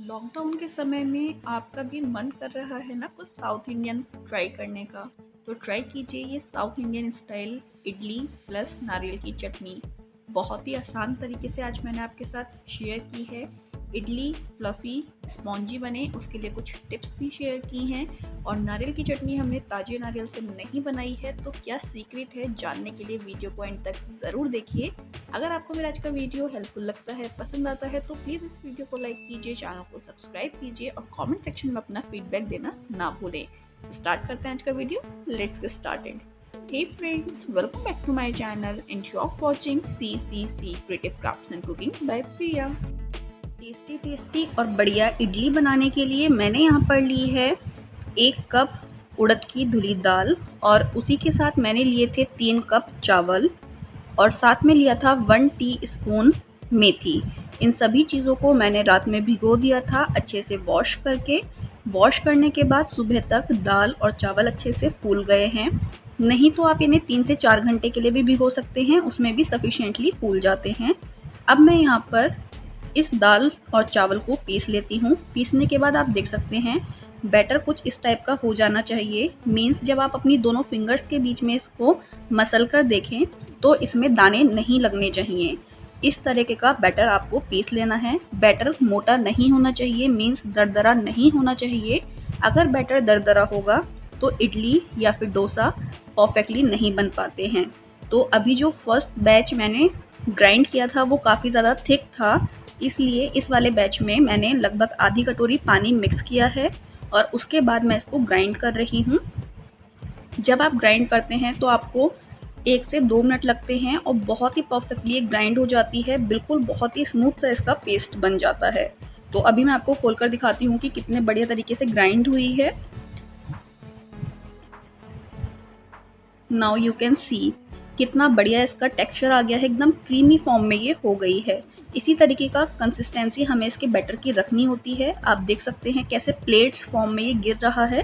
Lockdown के समय में आपका भी मन कर रहा है ना कुछ साउथ इंडियन ट्राई करने का, तो ट्राई कीजिए ये south Indian style idli plus नारियल की चटनी। बहुत ही आसान तरीके से आज मैंने आपके साथ शेयर की है। इडली फ्लफ़ी स्पॉन्जी बने उसके लिए कुछ टिप्स भी शेयर की हैं, और नारियल की चटनी हमने ताज़े नारियल से नहीं बनाई है, तो क्या सीक्रेट है जानने के लिए वीडियो को एंड तक ज़रूर देखिए। अगर आपको मेरा आज का वीडियो हेल्पफुल लगता है, पसंद आता है, तो प्लीज़ इस वीडियो को लाइक कीजिए, चैनल को सब्सक्राइब कीजिए और कमेंट सेक्शन में अपना फीडबैक देना ना भूलें। स्टार्ट करते हैं आज का video. Let's get started. Hey friends, welcome back to my channel and you're watching CCC Creative Crafts and Cooking by Priya। Tasty और बढ़िया इडली बनाने के लिए मैंने यहाँ पर ली है 1 कप उड़द की धुली दाल, और उसी के साथ मैंने लिए थे 3 कप चावल, और साथ में लिया था 1 टीस्पून मेथी। इन सभी चीज़ों को मैंने रात में भिगो दिया था अच्छे से वॉश करके। वॉश करने के बाद सुबह तक दाल और चावल अच्छे से फूल गए हैं। नहीं तो आप इन्हें 3 से 4 घंटे के लिए भी भिगो सकते हैं, उसमें भी सफिशिएंटली फूल जाते हैं। अब मैं यहाँ पर इस दाल और चावल को पीस लेती हूँ। पीसने के बाद आप देख सकते हैं बैटर कुछ इस टाइप का हो जाना चाहिए। मीन्स जब आप अपनी दोनों फिंगर्स के बीच में इसको मसल कर देखें तो इसमें दाने नहीं लगने चाहिए। इस तरीके का बैटर आपको पीस लेना है। बैटर मोटा नहीं होना चाहिए, मीन्स दरदरा नहीं होना चाहिए। अगर बैटर दरदरा होगा तो इडली या फिर डोसा परफेक्टली नहीं बन पाते हैं। तो अभी जो फर्स्ट बैच मैंने ग्राइंड किया था वो काफ़ी ज़्यादा थिक था, इसलिए इस वाले बैच में मैंने लगभग आधी कटोरी पानी मिक्स किया है और उसके बाद मैं इसको ग्राइंड कर रही हूँ। जब आप ग्राइंड करते हैं तो आपको 1 से 2 मिनट लगते हैं और बहुत ही परफेक्टली ग्राइंड हो जाती है। बिल्कुल बहुत ही स्मूथ सा इसका पेस्ट बन जाता है। तो अभी मैं आपको खोलकर दिखाती हूँ कि कितने बढ़िया तरीके से ग्राइंड हुई है। नाउ यू कैन सी कितना बढ़िया इसका टेक्सचर आ गया है, एकदम क्रीमी फॉर्म में ये हो गई है। इसी तरीके का कंसिस्टेंसी हमें इसके बैटर की रखनी होती है। आप देख सकते हैं कैसे प्लेट्स फॉर्म में ये गिर रहा है।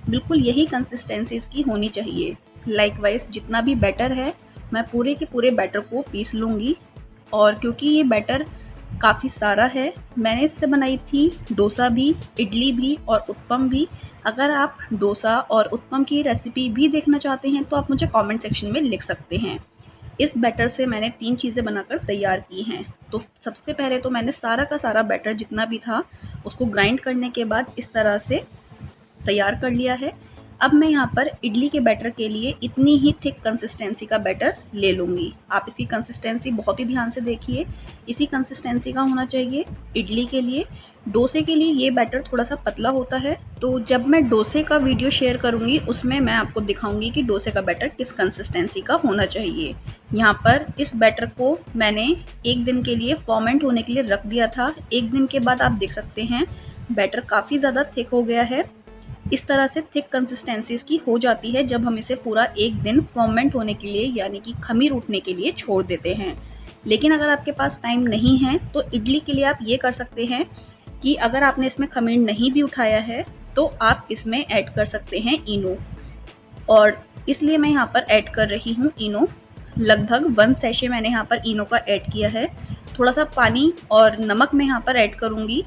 बिल्कुल यही कंसिस्टेंसी इसकी होनी चाहिए। लाइकवाइज जितना भी बैटर है मैं पूरे के पूरे बैटर को पीस लूँगी, और क्योंकि ये बैटर काफ़ी सारा है, मैंने इससे बनाई थी डोसा भी, इडली भी और उत्पम भी। अगर आप डोसा और उत्पम की रेसिपी भी देखना चाहते हैं तो आप मुझे कमेंट सेक्शन में लिख सकते हैं। इस बैटर से मैंने 3 चीज़ें बनाकर तैयार की हैं। तो सबसे पहले तो मैंने सारा का सारा बैटर जितना भी था उसको ग्राइंड करने के बाद इस तरह से तैयार कर लिया है। अब मैं यहाँ पर इडली के बैटर के लिए इतनी ही थिक कंसिस्टेंसी का बैटर ले लूँगी। आप इसकी कंसिस्टेंसी बहुत ही ध्यान से देखिए, इसी कंसिस्टेंसी का होना चाहिए इडली के लिए। डोसे के लिए ये बैटर थोड़ा सा पतला होता है, तो जब मैं डोसे का वीडियो शेयर करूँगी उसमें मैं आपको दिखाऊँगी कि डोसे का बैटर किस कंसिस्टेंसी का होना चाहिए। यहाँ पर इस बैटर को मैंने 1 दिन के लिए फर्मेंट होने के लिए रख दिया था। 1 दिन के बाद आप देख सकते हैं बैटर काफ़ी ज़्यादा थिक हो गया है। इस तरह से थिक कंसिस्टेंसी इसकी हो जाती है जब हम इसे पूरा 1 दिन फर्मेंट होने के लिए यानी कि खमीर उठने के लिए छोड़ देते हैं। लेकिन अगर आपके पास टाइम नहीं है तो इडली के लिए आप ये कर सकते हैं कि अगर आपने इसमें खमीर नहीं भी उठाया है तो आप इसमें ऐड कर सकते हैं इनो, और इसलिए मैं यहाँ पर ऐड कर रही हूँ इनो। लगभग 1 सैशे मैंने यहाँ पर इनो का ऐड किया है। थोड़ा सा पानी और नमक मैं यहाँ पर ऐड करूँगी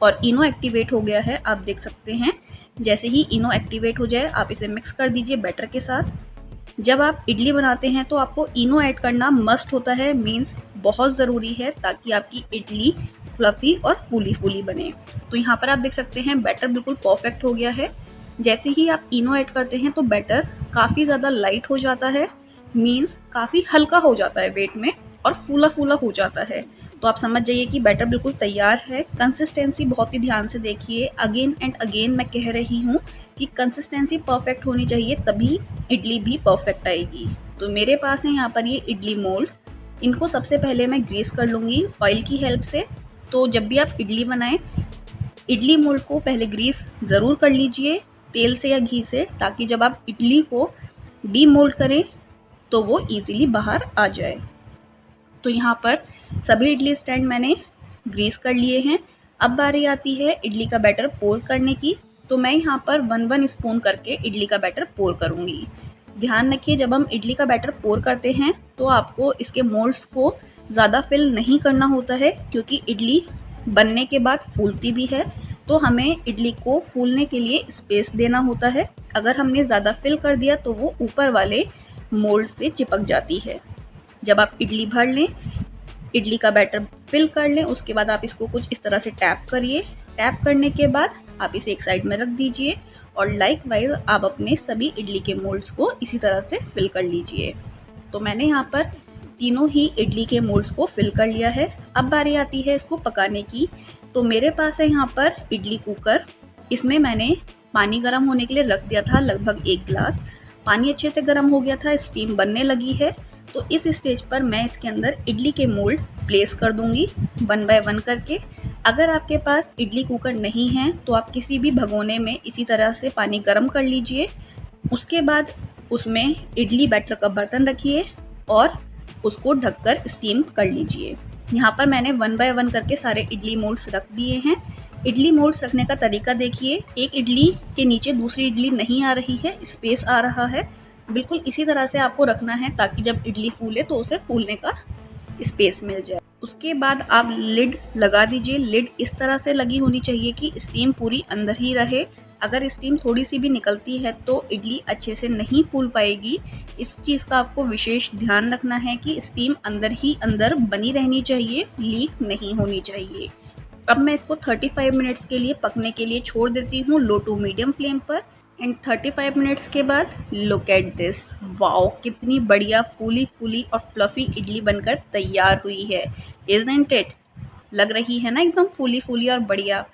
और इनो एक्टिवेट हो गया है। आप देख सकते हैं जैसे ही इनो एक्टिवेट हो जाए आप इसे मिक्स कर दीजिए बैटर के साथ। जब आप इडली बनाते हैं तो आपको इनो ऐड करना मस्ट होता है, मीन्स बहुत ज़रूरी है, ताकि आपकी इडली फ्लफ़ी और फूली फूली बने। तो यहाँ पर आप देख सकते हैं बैटर बिल्कुल परफेक्ट हो गया है। जैसे ही आप इनो ऐड करते हैं तो बैटर काफ़ी ज़्यादा लाइट हो जाता है, मीन्स काफ़ी हल्का हो जाता है वेट में और फूला फूला हो जाता है। तो आप समझ जाइए कि बैटर बिल्कुल तैयार है। कंसिस्टेंसी बहुत ही ध्यान से देखिए। अगेन एंड अगेन मैं कह रही हूँ कि कंसिस्टेंसी परफेक्ट होनी चाहिए, तभी इडली भी परफेक्ट आएगी। तो मेरे पास है यहाँ पर ये इडली मोल्ड्स। इनको सबसे पहले मैं ग्रीस कर लूँगी ऑयल की हेल्प से। तो जब भी आप इडली बनाएं, इडली मोल्ड को पहले ग्रीस ज़रूर कर लीजिए तेल से या घी से, ताकि जब आप इडली को डीमोल्ड करें तो वो ईज़िली बाहर आ जाए। तो यहाँ पर सभी इडली स्टैंड मैंने ग्रीस कर लिए हैं। अब बारी आती है इडली का बैटर पोर करने की। तो मैं यहाँ पर 1-1 स्पून करके इडली का बैटर पोर करूँगी। ध्यान रखिए जब हम इडली का बैटर पोर करते हैं तो आपको इसके मोल्ड्स को ज़्यादा फिल नहीं करना होता है, क्योंकि इडली बनने के बाद फूलती भी है, तो हमें इडली को फूलने के लिए स्पेस देना होता है। अगर हमने ज़्यादा फिल कर दिया तो वो ऊपर वाले मोल्ड से चिपक जाती है। जब आप इडली भर लें, इडली का बैटर फिल कर लें, उसके बाद आप इसको कुछ इस तरह से टैप करिए। टैप करने के बाद आप इसे एक साइड में रख दीजिए और लाइकवाइज आप अपने सभी इडली के मोल्ड्स को इसी तरह से फिल कर लीजिए। तो मैंने यहाँ पर तीनों ही इडली के मोल्ड्स को फिल कर लिया है। अब बारी आती है इसको पकाने की। तो मेरे पास है यहाँ पर इडली कुकर। इसमें मैंने पानी गर्म होने के लिए रख दिया था, लगभग 1 गिलास। पानी अच्छे से गर्म हो गया था, स्टीम बनने लगी है। तो इस स्टेज पर मैं इसके अंदर इडली के मोल्ड प्लेस कर दूंगी 1 बाय 1 करके। अगर आपके पास इडली कुकर नहीं है तो आप किसी भी भगोने में इसी तरह से पानी गर्म कर लीजिए। उसके बाद उसमें इडली बैटर का बर्तन रखिए और उसको ढककर स्टीम कर लीजिए। यहाँ पर मैंने 1 बाय 1 करके सारे इडली मोल्ड्स रख दिए हैं। इडली मोल्ड्स रखने का तरीका देखिए, एक इडली के नीचे दूसरी इडली नहीं आ रही है, स्पेस आ रहा है। बिल्कुल इसी तरह से आपको रखना है ताकि जब इडली फूले तो उसे फूलने का स्पेस मिल जाए। उसके बाद आप लिड लगा दीजिए। लिड इस तरह से लगी होनी चाहिए कि स्टीम पूरी अंदर ही रहे। अगर स्टीम थोड़ी सी भी निकलती है तो इडली अच्छे से नहीं फूल पाएगी। इस चीज़ का आपको विशेष ध्यान रखना है कि स्टीम अंदर ही अंदर बनी रहनी चाहिए, लीक नहीं होनी चाहिए। अब मैं इसको 35 मिनट्स के लिए पकने के लिए छोड़ देती हूँ लो टू मीडियम फ्लेम पर। एंड 35 मिनट्स के बाद लुक एट दिस, वाओ कितनी बढ़िया फूली फूली और फ्लफी इडली बनकर तैयार हुई है। Isn't it? लग रही है ना एकदम फूली फूली और बढ़िया।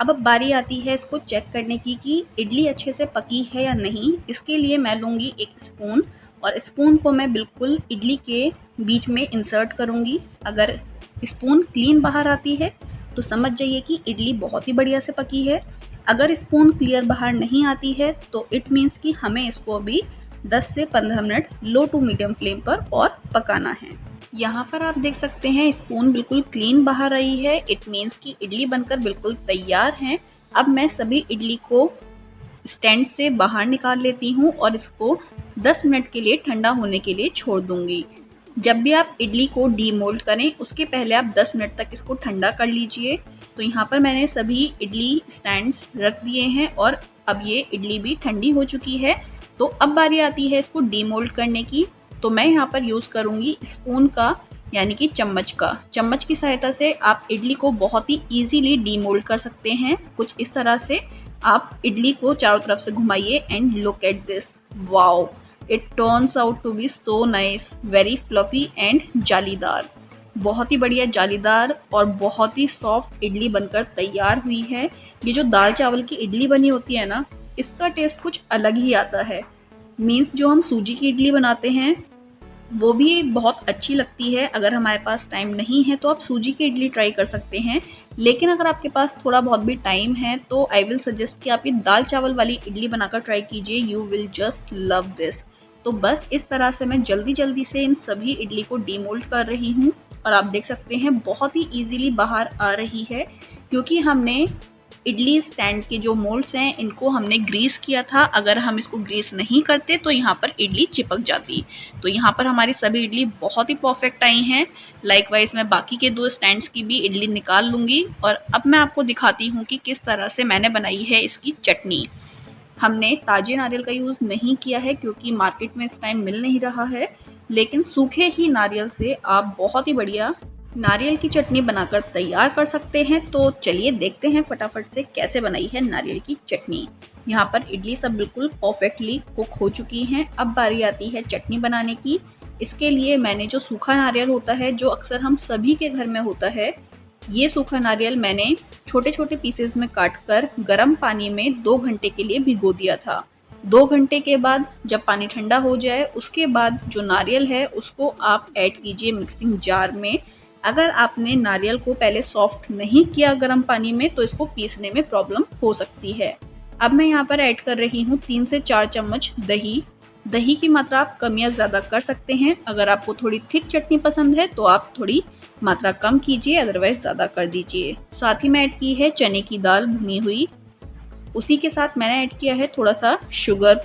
अब बारी आती है इसको चेक करने की कि इडली अच्छे से पकी है या नहीं। इसके लिए मैं लूँगी एक स्पून और स्पून को मैं बिल्कुल इडली के बीच में इंसर्ट करूँगी। अगर स्पून क्लीन बाहर आती है तो समझ जाइए कि इडली बहुत ही बढ़िया से पकी है। अगर स्पून क्लियर बाहर नहीं आती है तो इट मीन्स कि हमें इसको अभी 10 से 15 minute low to medium flame पर और पकाना है। यहाँ पर आप देख सकते हैं स्पून बिल्कुल क्लीन बाहर आई है। इट मीन्स कि इडली बनकर बिल्कुल तैयार है। अब मैं सभी इडली को स्टैंड से बाहर निकाल लेती हूँ और इसको 10 मिनट के लिए ठंडा होने के लिए छोड़ दूँगी। जब भी आप इडली को डीमोल्ड करें उसके पहले आप 10 मिनट तक इसको ठंडा कर लीजिए। तो यहाँ पर मैंने सभी इडली स्टैंड्स रख दिए हैं और अब ये इडली भी ठंडी हो चुकी है। तो अब बारी आती है इसको डीमोल्ड करने की। तो मैं यहाँ पर यूज़ करूँगी स्पून का, यानी कि चम्मच का। चम्मच की सहायता से आप इडली को बहुत ही ईजीली डीमोल्ड कर सकते हैं। कुछ इस तरह से आप इडली को चारों तरफ से घुमाइए and look at this, wow it turns out to be so nice, very fluffy and जालीदार। बहुत ही बढ़िया जालीदार और बहुत ही सॉफ्ट इडली बनकर तैयार हुई है। ये जो दाल चावल की इडली बनी होती है ना, इसका टेस्ट कुछ अलग ही आता है। मीन्स जो हम सूजी की इडली बनाते हैं वो भी बहुत अच्छी लगती है। अगर हमारे पास टाइम नहीं है तो आप सूजी की इडली ट्राई कर सकते हैं। लेकिन अगर आपके पास थोड़ा बहुत भी टाइम है तो आई विल सजेस्ट कि आप ये दाल चावल वाली इडली बनाकर ट्राई कीजिए। You will just love this. तो बस इस तरह से मैं जल्दी जल्दी से इन सभी इडली को डीमोल्ड कर रही हूँ और आप देख सकते हैं बहुत ही ईजीली बाहर आ रही है, क्योंकि हमने इडली स्टैंड के जो मोल्ड्स हैं इनको हमने ग्रीस किया था। अगर हम इसको ग्रीस नहीं करते तो यहाँ पर इडली चिपक जाती। तो यहाँ पर हमारी सभी इडली बहुत ही परफेक्ट आई हैं। लाइकवाइज मैं बाकी के 2 स्टैंड्स की भी इडली निकाल लूँगी और अब मैं आपको दिखाती हूँ कि किस तरह से मैंने बनाई है इसकी चटनी। हमने ताजे नारियल का यूज़ नहीं किया है क्योंकि मार्केट में इस टाइम मिल नहीं रहा है, लेकिन सूखे ही नारियल से आप बहुत ही बढ़िया नारियल की चटनी बनाकर तैयार कर सकते हैं। तो चलिए देखते हैं फटाफट से कैसे बनाई है नारियल की चटनी। यहाँ पर इडली सब बिल्कुल परफेक्टली कुक हो चुकी हैं। अब बारी आती है चटनी बनाने की। इसके लिए मैंने जो सूखा नारियल होता है, जो अक्सर हम सभी के घर में होता है, ये सूखा नारियल मैंने छोटे छोटे पीसेस में काट कर गर्म पानी में 2 घंटे के लिए भिगो दिया था। 2 घंटे के बाद जब पानी ठंडा हो जाए उसके बाद जो नारियल है उसको आप ऐड कीजिए मिक्सिंग जार में। अगर आपने नारियल को पहले सॉफ्ट नहीं किया गर्म पानी में तो इसको पीसने में प्रॉब्लम हो सकती है। अब मैं यहाँ पर ऐड कर रही हूँ 3 से 4 चम्मच दही। दही की मात्रा आप कम या ज़्यादा कर सकते हैं। अगर आपको थोड़ी थिक चटनी पसंद है तो आप थोड़ी मात्रा कम कीजिए, अदरवाइज ज़्यादा कर दीजिए। साथ ही मैं ऐड की है चने की दाल भुनी हुई। उसी के साथ मैंने ऐड किया है थोड़ा सा शुगर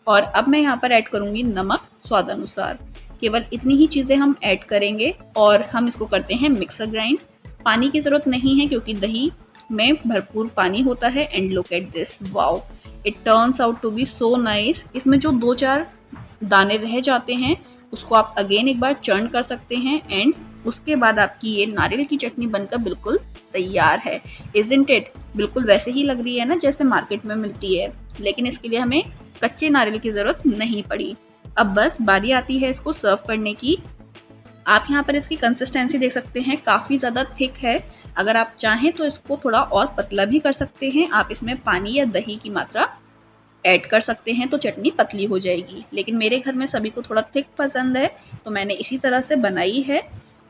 और अब मैं यहाँ पर ऐड करूँगी नमक स्वाद अनुसार। केवल इतनी ही चीज़ें हम ऐड करेंगे और हम इसको करते हैं मिक्सर ग्राइंड। पानी की ज़रूरत नहीं है क्योंकि दही में भरपूर पानी होता है। And look at this, wow, it turns out to be so nice. इसमें जो 2-4 दाने रह जाते हैं उसको आप अगेन एक बार चर्न कर सकते हैं एंड उसके बाद आपकी ये नारियल की चटनी बनकर बिल्कुल तैयार है। Isn't it? बिल्कुल वैसे ही लग रही है ना जैसे मार्केट में मिलती है, लेकिन इसके लिए हमें कच्चे नारियल की ज़रूरत नहीं पड़ी। अब बस बारी आती है इसको सर्व करने की। आप यहाँ पर इसकी कंसिस्टेंसी देख सकते हैं, काफ़ी ज़्यादा थिक है। अगर आप चाहें तो इसको थोड़ा और पतला भी कर सकते हैं। आप इसमें पानी या दही की मात्रा ऐड कर सकते हैं तो चटनी पतली हो जाएगी, लेकिन मेरे घर में सभी को थोड़ा थिक पसंद है तो मैंने इसी तरह से बनाई है।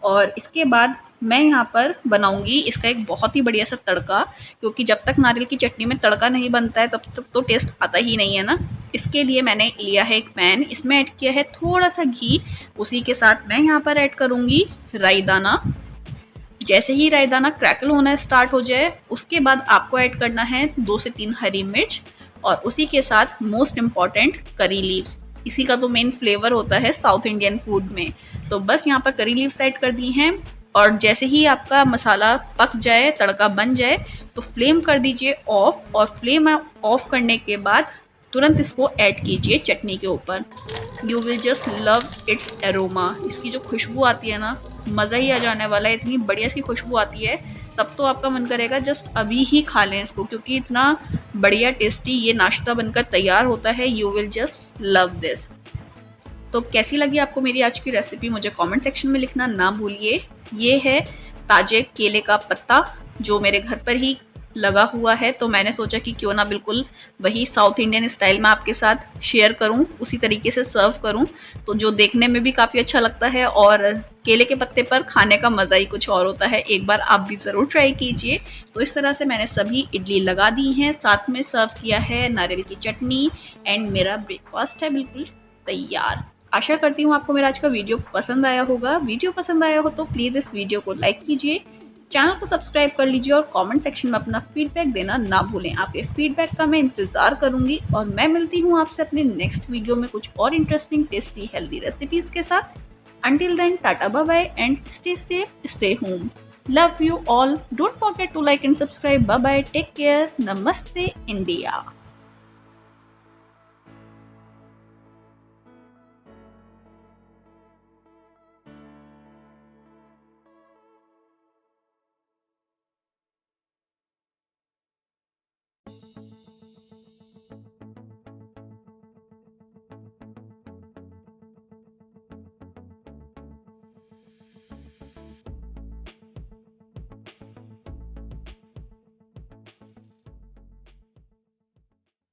और इसके बाद मैं यहाँ पर बनाऊंगी इसका एक बहुत ही बढ़िया सा तड़का, क्योंकि जब तक नारियल की चटनी में तड़का नहीं बनता है तब तक तो टेस्ट आता ही नहीं है ना। इसके लिए मैंने लिया है एक पैन, इसमें ऐड किया है थोड़ा सा घी। उसी के साथ मैं यहाँ पर ऐड करूँगी राई दाना। जैसे ही राई दाना क्रैकल होना स्टार्ट हो जाए उसके बाद आपको ऐड करना है 2 से 3 हरी मिर्च और उसी के साथ मोस्ट इम्पॉर्टेंट करी लीव्स। इसी का तो मेन फ्लेवर होता है साउथ इंडियन फूड में। तो बस यहाँ पर करी लीव्स ऐड कर दी हैं और जैसे ही आपका मसाला पक जाए, तड़का बन जाए तो फ्लेम कर दीजिए ऑफ। और फ्लेम ऑफ करने के बाद तुरंत इसको ऐड कीजिए चटनी के ऊपर। You will just love it's aroma. इसकी जो खुशबू आती है ना, मज़ा ही आ जाने वाला है। इतनी बढ़िया इसकी खुशबू आती है तब तो आपका मन करेगा जस्ट अभी ही खा लें इसको, क्योंकि इतना बढ़िया टेस्टी ये नाश्ता बनकर तैयार होता है। You will just love this. तो कैसी लगी आपको मेरी आज की रेसिपी मुझे कमेंट सेक्शन में लिखना ना भूलिए। ये है ताजे केले का पत्ता जो मेरे घर पर ही लगा हुआ है, तो मैंने सोचा कि क्यों ना बिल्कुल वही साउथ इंडियन स्टाइल में आपके साथ शेयर करूं, उसी तरीके से सर्व करूं, तो जो देखने में भी काफ़ी अच्छा लगता है और केले के पत्ते पर खाने का मज़ा ही कुछ और होता है। एक बार आप भी ज़रूर ट्राई कीजिए। तो इस तरह से मैंने सभी इडली लगा दी हैं, साथ में सर्व किया है नारियल की चटनी एंड मेरा ब्रेकफास्ट है बिल्कुल तैयार। आशा करती हूँ आपको मेरा आज का वीडियो पसंद आया होगा। वीडियो पसंद आया हो तो प्लीज़ इस वीडियो को लाइक कीजिए, चैनल को सब्सक्राइब कर लीजिए और कमेंट सेक्शन में अपना फीडबैक देना ना भूलें। आपके फीडबैक का मैं इंतज़ार करूंगी और मैं मिलती हूँ आपसे अपने नेक्स्ट वीडियो में कुछ और इंटरेस्टिंग, टेस्टी, हेल्दी रेसिपीज़ के साथ। Until then, tata, bye bye, and stay safe, stay home. Love you all. Don't forget to like and subscribe. Bye bye. Take care. Namaste, India.